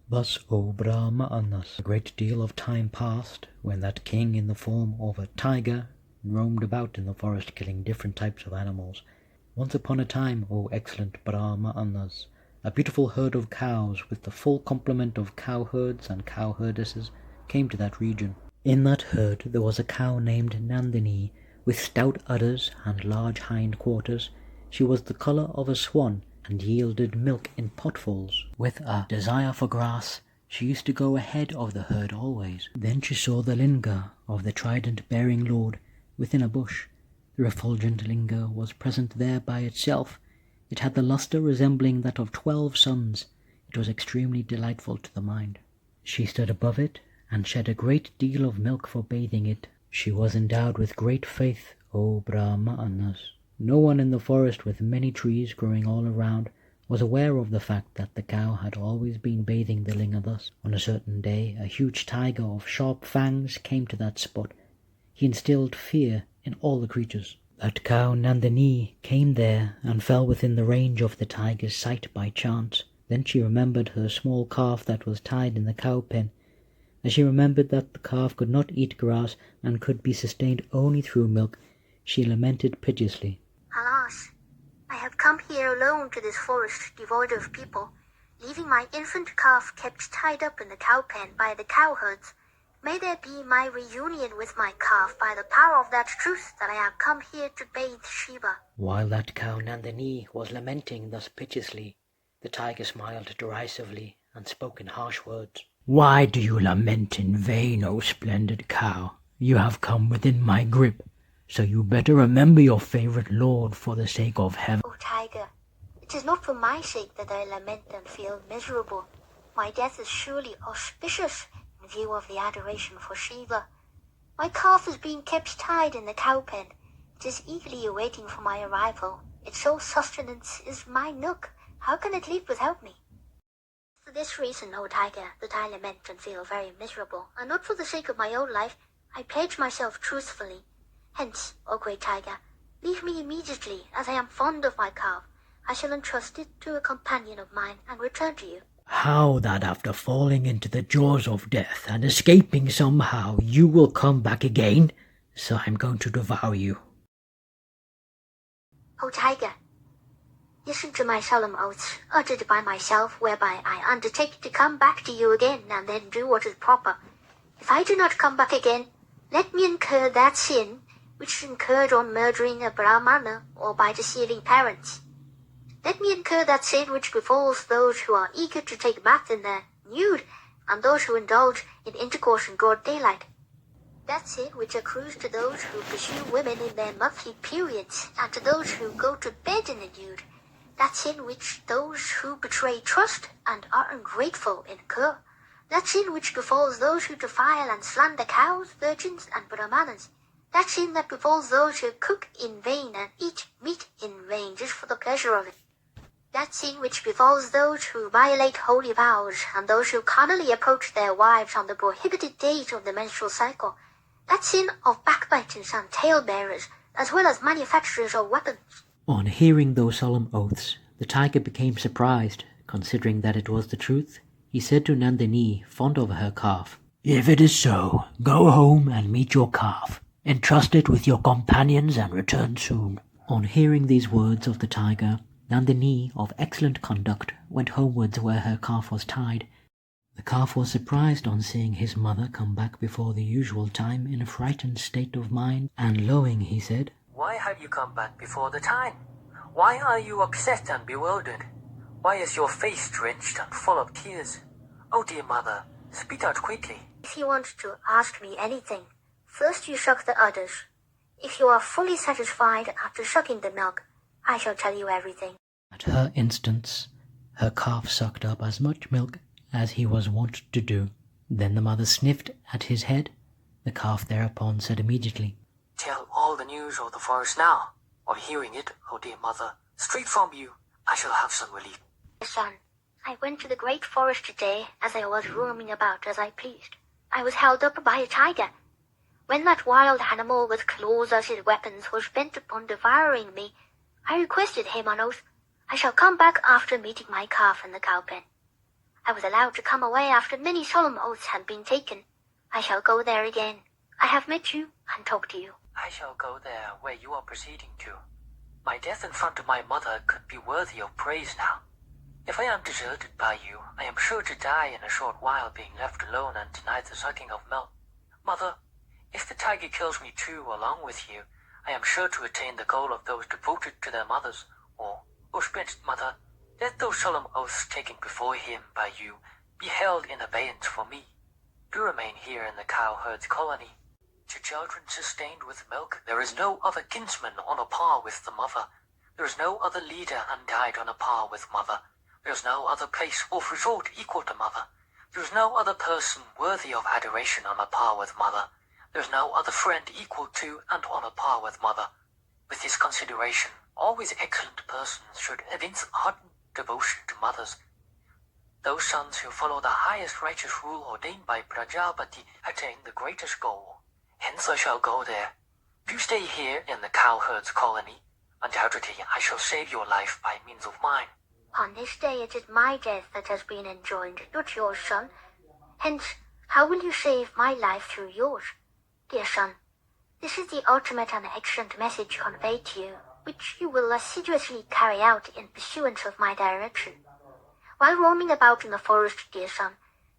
Thus, O Brahmanas, a great deal of time passed when that king in the form of a tiger roamed about in the forest killing different types of animals. Once upon a time, O excellent Brahmanas, a beautiful herd of cows with the full complement of cowherds and cowherdesses came to that region. In that herd there was a cow named Nandinī, with stout udders and large hind quarters. She was the colour of a swan, and yielded milk in potfuls. With a desire for grass, she used to go ahead of the herd always. Then she saw the linga of the trident-bearing lord within a bush. The refulgent linga was present there by itself. It had the lustre resembling that of 12 suns. It was extremely delightful to the mind. She stood above it, and shed a great deal of milk for bathing it. She was endowed with great faith, O Brahmanas. No one in the forest, with many trees growing all around, was aware of the fact that the cow had always been bathing the linga thus. On a certain day, a huge tiger of sharp fangs came to that spot. He instilled fear in all the creatures. That cow Nandinī came there and fell within the range of the tiger's sight by chance. Then she remembered her small calf that was tied in the cow pen. As she remembered that the calf could not eat grass and could be sustained only through milk, she lamented piteously. Alas, I have come here alone to this forest devoid of people, leaving my infant calf kept tied up in the cow pen by the cowherds. May there be my reunion with my calf by the power of that truth that I have come here to bathe Shiva. While that cow Nandinī was lamenting thus piteously, the tiger smiled derisively and spoke in harsh words. Why do you lament in vain, O splendid cow? You have come within my grip, so you better remember your favourite lord for the sake of heaven. O tiger, it is not for my sake that I lament and feel miserable. My death is surely auspicious in view of the adoration for Shiva. My calf is being kept tied in the cow pen. It is eagerly awaiting for my arrival. Its sole sustenance is my nook. How can it live without me? For this reason, O tiger, that I lament and feel very miserable, and not for the sake of my own life, I pledge myself truthfully. Hence, O great tiger, leave me immediately, as I am fond of my calf. I shall entrust it to a companion of mine and return to you. How that after falling into the jaws of death and escaping somehow, you will come back again? So I'm going to devour you. O tiger, listen to my solemn oaths, uttered by myself, whereby I undertake to come back to you again, and then do what is proper. If I do not come back again, let me incur that sin which is incurred on murdering a Brahmana or by deceiving parents. Let me incur that sin which befalls those who are eager to take bath in their nude, and those who indulge in intercourse in broad daylight. That sin which accrues to those who pursue women in their monthly periods, and to those who go to bed in the nude. That sin which those who betray trust and are ungrateful incur. That sin which befalls those who defile and slander cows, virgins, and Brahmanas. That sin that befalls those who cook in vain and eat meat in vain just for the pleasure of it. That sin which befalls those who violate holy vows and those who carnally approach their wives on the prohibited days of the menstrual cycle. That sin of backbiters and tale-bearers, as well as manufacturers of weapons. On hearing those solemn oaths, the tiger became surprised, considering that it was the truth. He said to Nandinī, fond of her calf, If it is so, go home and meet your calf. Entrust it with your companions and return soon. On hearing these words of the tiger, Nandinī, of excellent conduct, went homewards where her calf was tied. The calf was surprised on seeing his mother come back before the usual time in a frightened state of mind, and lowing, he said, Why have you come back before the time? Why are you upset and bewildered? Why is your face drenched and full of tears? Oh dear mother, speak out quickly. If you want to ask me anything, first you suck the udders. If you are fully satisfied after sucking the milk, I shall tell you everything. At her instance, her calf sucked up as much milk as he was wont to do. Then the mother sniffed at his head. The calf thereupon said immediately, Tell all the news of the forest now. On hearing it, oh dear mother, straight from you, I shall have some relief. Son, I went to the great forest today as I was roaming about as I pleased. I was held up by a tiger. When that wild animal with claws as his weapons was bent upon devouring me, I requested him on oath, I shall come back after meeting my calf in the cow pen. I was allowed to come away after many solemn oaths had been taken. I shall go there again. I have met you and talked to you. I shall go there where you are proceeding to. My death in front of my mother could be worthy of praise now. If I am deserted by you, I am sure to die in a short while, being left alone and denied the sucking of milk. Mother, if the tiger kills me too along with you, I am sure to attain the goal of those devoted to their mothers, or, spent mother, let those solemn oaths taken before him by you be held in abeyance for me. Do remain here in the cowherd's colony. To children sustained with milk, there is no other kinsman on a par with the mother. There is no other leader undied on a par with mother. There is no other place or resort equal to mother. There is no other person worthy of adoration on a par with mother. There is no other friend equal to and on a par with mother. With this consideration, always excellent persons should evince ardent devotion to mothers. Those sons who follow the highest righteous rule ordained by Prajapati attain the greatest goal. Hence I shall go there. Do stay here in the cowherd's colony. Undoubtedly I shall save your life by means of mine. On this day it is my death that has been enjoined, not yours, son. Hence, how will you save my life through yours? Dear son, this is the ultimate and excellent message conveyed to you, which you will assiduously carry out in pursuance of my direction. While roaming about in the forest, dear son,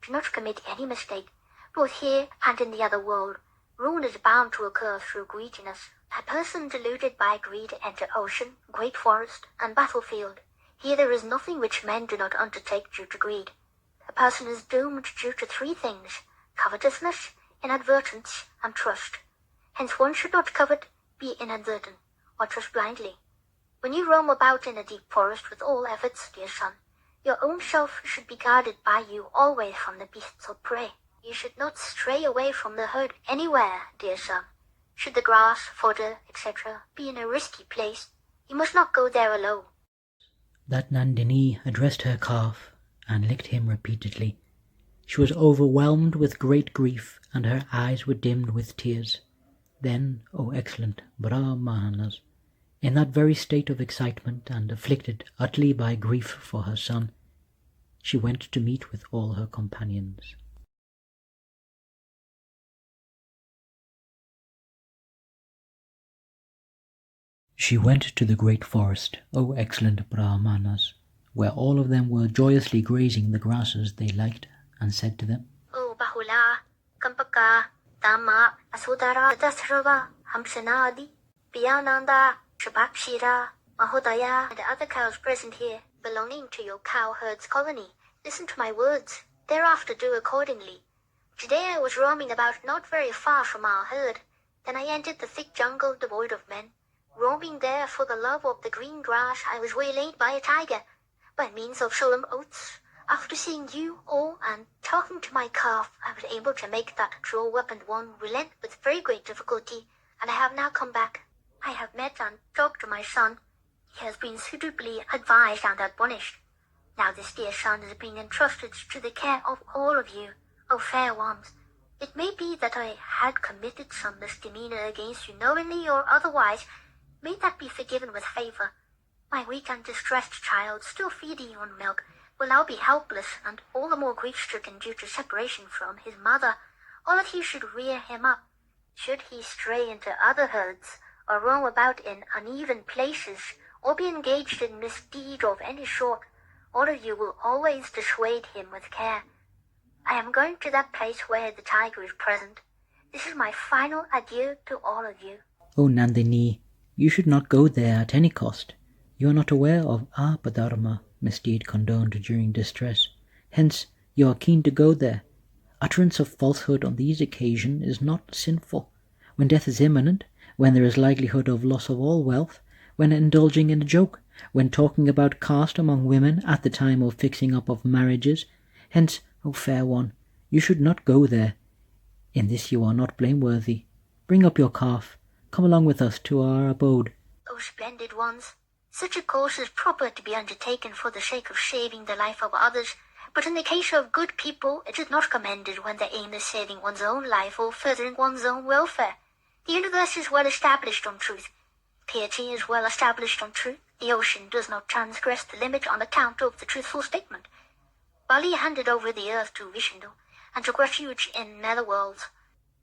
do not commit any mistake, both here and in the other world. Ruin is bound to occur through greediness. A person deluded by greed enter ocean, great forest, and battlefield. Here there is nothing which men do not undertake due to greed. A person is doomed due to three things: covetousness, inadvertence, and trust. Hence one should not covet, be inadvertent, or trust blindly. When you roam about in a deep forest with all efforts, dear son, your own self should be guarded by you always from the beasts of prey. You should not stray away from the herd anywhere, dear son. Should the grass, fodder, etc. be in a risky place, you must not go there alone. That Nandinī addressed her calf and licked him repeatedly. She was overwhelmed with great grief, and her eyes were dimmed with tears. Then, O excellent Brahmanas, in that very state of excitement and afflicted utterly by grief for her son, she went to meet with all her companions. She went to the great forest, O excellent Brahmanas, where all of them were joyously grazing the grasses they liked, and said to them, O Bahula, Kampaka, Dhamma, Asudara, Dasrava, Hamsanadi, Piyananda, Shabakshira, Mahodaya, and the other cows present here, belonging to your cowherd's colony, listen to my words, thereafter do accordingly. Today I was roaming about not very far from our herd. Then I entered the thick jungle devoid of men. Roaming there for the love of the green grass, I was waylaid by a tiger. By means of solemn oaths, after seeing you all and talking to my calf, I was able to make that draw-weaponed one relent with very great difficulty, and I have now come back. I have met and talked to my son. He has been suitably advised and admonished. Now this dear son is being entrusted to the care of all of you, O fair ones. It may be that I had committed some misdemeanor against you knowingly or otherwise. May that be forgiven with favor. My weak and distressed child, still feeding on milk, will now be helpless and all the more grief-stricken due to separation from his mother. All of you should rear him up. Should he stray into other herds, or roam about in uneven places, or be engaged in misdeed of any sort, all of you will always dissuade him with care. I am going to that place where the tiger is present. This is my final adieu to all of you. O Nandinī, you should not go there at any cost. You are not aware of apadharma, misdeed condoned during distress. Hence, you are keen to go there. Utterance of falsehood on these occasions is not sinful. When death is imminent, when there is likelihood of loss of all wealth, when indulging in a joke, when talking about caste among women at the time of fixing up of marriages. Hence, O fair one, you should not go there. In this you are not blameworthy. Bring up your calf. Come along with us to our abode. O splendid ones, such a course is proper to be undertaken for the sake of saving the life of others, but in the case of good people it is not commended when the aim is saving one's own life or furthering one's own welfare. The universe is well established on truth. Piety is well established on truth. The ocean does not transgress the limit on account of the truthful statement. Bali handed over the earth to Vishnu and took refuge in netherworld.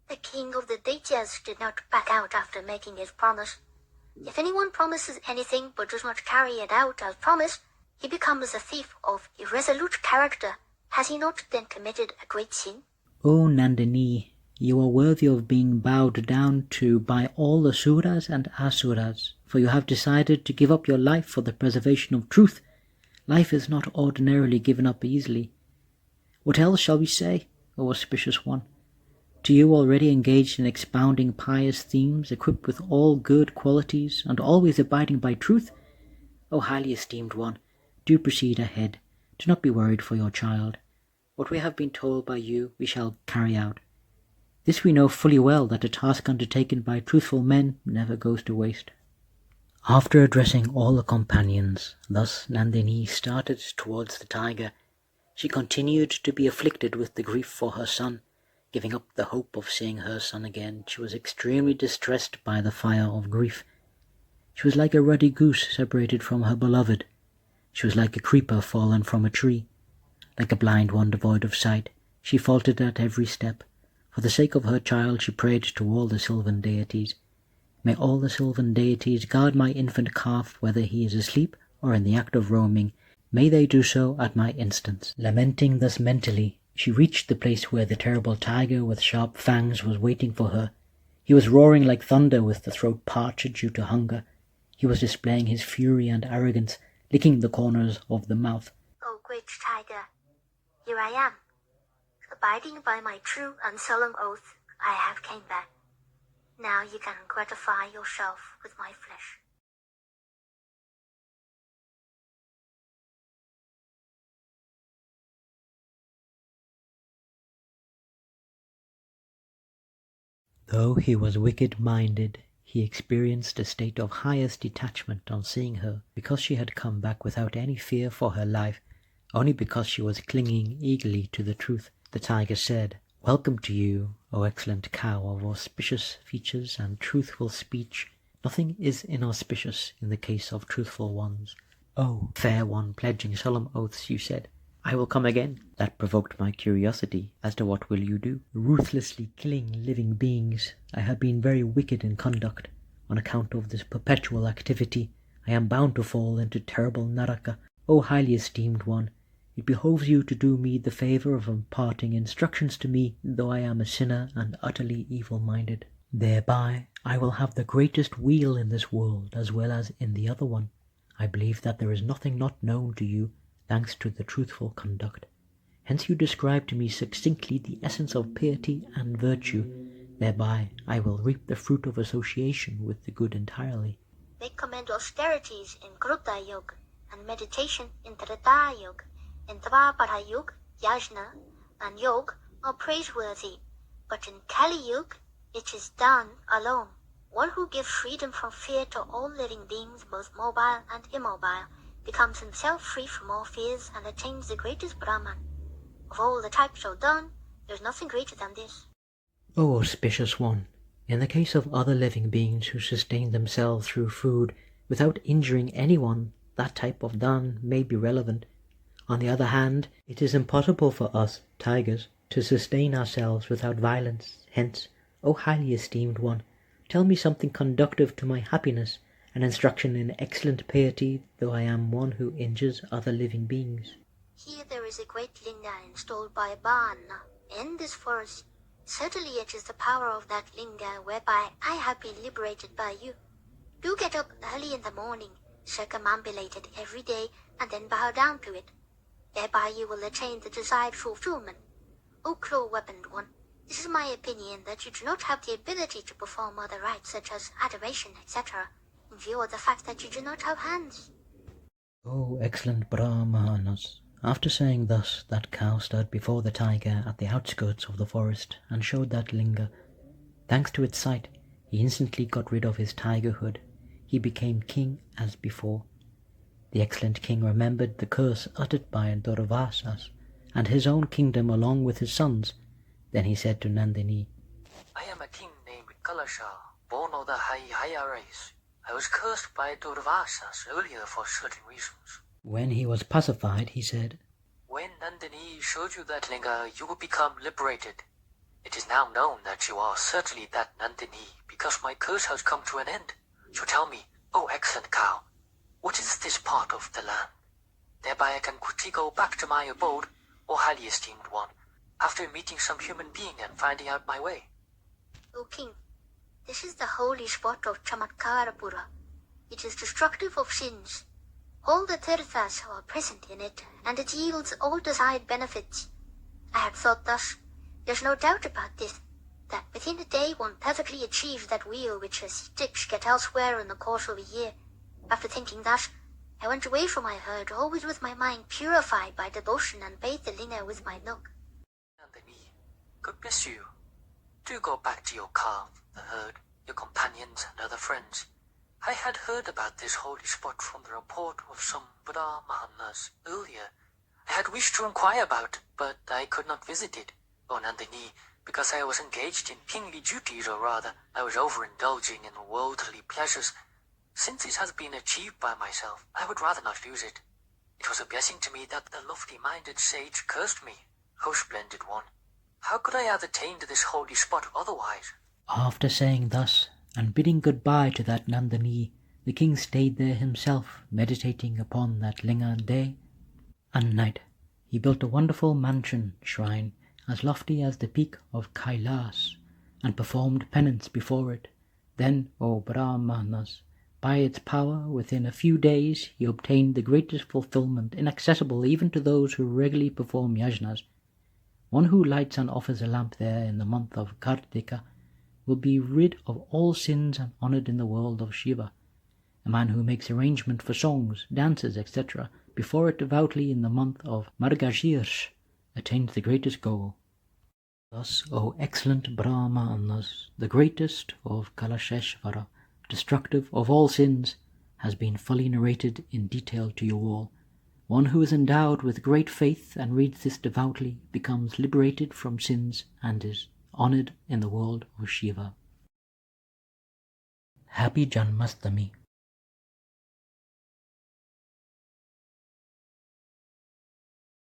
The king of the Daityas did not back out after making his promise. If anyone promises anything but does not carry it out as promised, he becomes a thief of irresolute character. Has he not then committed a great sin? O Nandinī, you are worthy of being bowed down to by all the Suras and Asuras, for you have decided to give up your life for the preservation of truth. Life is not ordinarily given up easily. What else shall we say, O auspicious one? To you already engaged in expounding pious themes, equipped with all good qualities, and always abiding by truth? O highly esteemed one, do proceed ahead. Do not be worried for your child. What we have been told by you we shall carry out. This we know fully well, that a task undertaken by truthful men never goes to waste. After addressing all the companions, thus Nandinī started towards the tiger. She continued to be afflicted with the grief for her son. Giving up the hope of seeing her son again, she was extremely distressed by the fire of grief. She was like a ruddy goose separated from her beloved. She was like a creeper fallen from a tree. Like a blind one devoid of sight, she faltered at every step. For the sake of her child she prayed to all the sylvan deities. May all the sylvan deities guard my infant calf, whether he is asleep or in the act of roaming. May they do so at my instance. Lamenting thus mentally, she reached the place where the terrible tiger with sharp fangs was waiting for her. He was roaring like thunder, with the throat parched due to hunger. He was displaying his fury and arrogance, licking the corners of the mouth. O great tiger, here I am. Abiding by my true and solemn oath, I have came back. Now you can gratify yourself with my flesh. Though he was wicked-minded, he experienced a state of highest detachment on seeing her, because she had come back without any fear for her life, only because she was clinging eagerly to the truth. The tiger said, "Welcome to you, O excellent cow of auspicious features and truthful speech. Nothing is inauspicious in the case of truthful ones. O fair one, pledging solemn oaths, you said, 'I will come again.' That provoked my curiosity as to what will you do. Ruthlessly killing living beings, I have been very wicked in conduct. On account of this perpetual activity, I am bound to fall into terrible naraka. O highly esteemed one, it behoves you to do me the favour of imparting instructions to me, though I am a sinner and utterly evil-minded. Thereby I will have the greatest weal in this world as well as in the other one. I believe that there is nothing not known to you, thanks to the truthful conduct. Hence you describe to me succinctly the essence of piety and virtue. Thereby I will reap the fruit of association with the good entirely. They commend austerities in Kruta Yoga and meditation in Treta Yoga. In Dvapara Yoga, Yajna, and Yoga are praiseworthy, but in Kali Yuga it is done alone. One who gives freedom from fear to all living beings, both mobile and immobile, becomes himself free from all fears and attains the greatest Brahman. Of all the types so done, there is nothing greater than this. O auspicious one, in the case of other living beings who sustain themselves through food without injuring anyone, that type of dhan may be relevant. On the other hand, it is impossible for us, tigers, to sustain ourselves without violence. Hence, O highly esteemed one, tell me something conducive to my happiness, an instruction in excellent piety, though I am one who injures other living beings. Here there is a great linga installed by Bana in this forest. Certainly it is the power of that linga whereby I have been liberated by you. Do get up early in the morning, circumambulate it every day, and then bow down to it. Thereby you will attain the desired fulfillment. O claw-weaponed one, this is my opinion, that you do not have the ability to perform other rites such as adoration, etc., in view of the fact that you do not have hands. O excellent Brahmanas! After saying thus, that cow stood before the tiger at the outskirts of the forest and showed that linga. Thanks to its sight, he instantly got rid of his tigerhood. He became king as before. The excellent king remembered the curse uttered by Durvasas and his own kingdom along with his sons. Then he said to Nandinī, I am a king named Kalasha, born of the Haya race. I was cursed by Durvasas earlier for certain reasons. When he was pacified, he said, When Nandinī showed you that linga, you would become liberated. It is now known that you are certainly that Nandinī, because my curse has come to an end. So tell me, O excellent cow, what is this part of the land? Thereby I can quickly go back to my abode, O highly esteemed one, after meeting some human being and finding out my way. O king, this is the holy spot of Chamatkara. It is destructive of sins. All the tirthas are present in it, and it yields all desired benefits. I had thought thus. There's no doubt about this, that within a day one perfectly achieves that wheel which ascetics get elsewhere in the course of a year. After thinking thus, I went away from my herd, always with my mind purified by devotion, and bathed the linga with my milk. Nandinī, God bless you. Do go back to your calf, the herd, your companions, and other friends. I had heard about this holy spot from the report of some Brahmanas earlier. I had wished to inquire about, but I could not visit it, O Nandinī, because I was engaged in kingly duties, or rather, I was overindulging in worldly pleasures. Since it has been achieved by myself, I would rather not lose it. It was a blessing to me that the lofty-minded sage cursed me, O splendid one. How could I have attained this holy spot otherwise? After saying thus, and bidding goodbye to that Nandinī, the king stayed there himself, meditating upon that linga day and night. He built a wonderful mansion shrine, as lofty as the peak of Kailas, and performed penance before it. Then, O Brahmanas, by its power, within a few days he obtained the greatest fulfillment, inaccessible even to those who regularly perform yajnas. One who lights and offers a lamp there in the month of Kartika will be rid of all sins and honoured in the world of Shiva. A man who makes arrangement for songs, dances, etc. before it devoutly in the month of Margashirsh attains the greatest goal. Thus, O excellent Brahmanas, the greatest of Kalasheshvara, destructive of all sins, has been fully narrated in detail to you all. One who is endowed with great faith and reads this devoutly becomes liberated from sins and is honoured in the world of Shiva. Happy Janmasthami.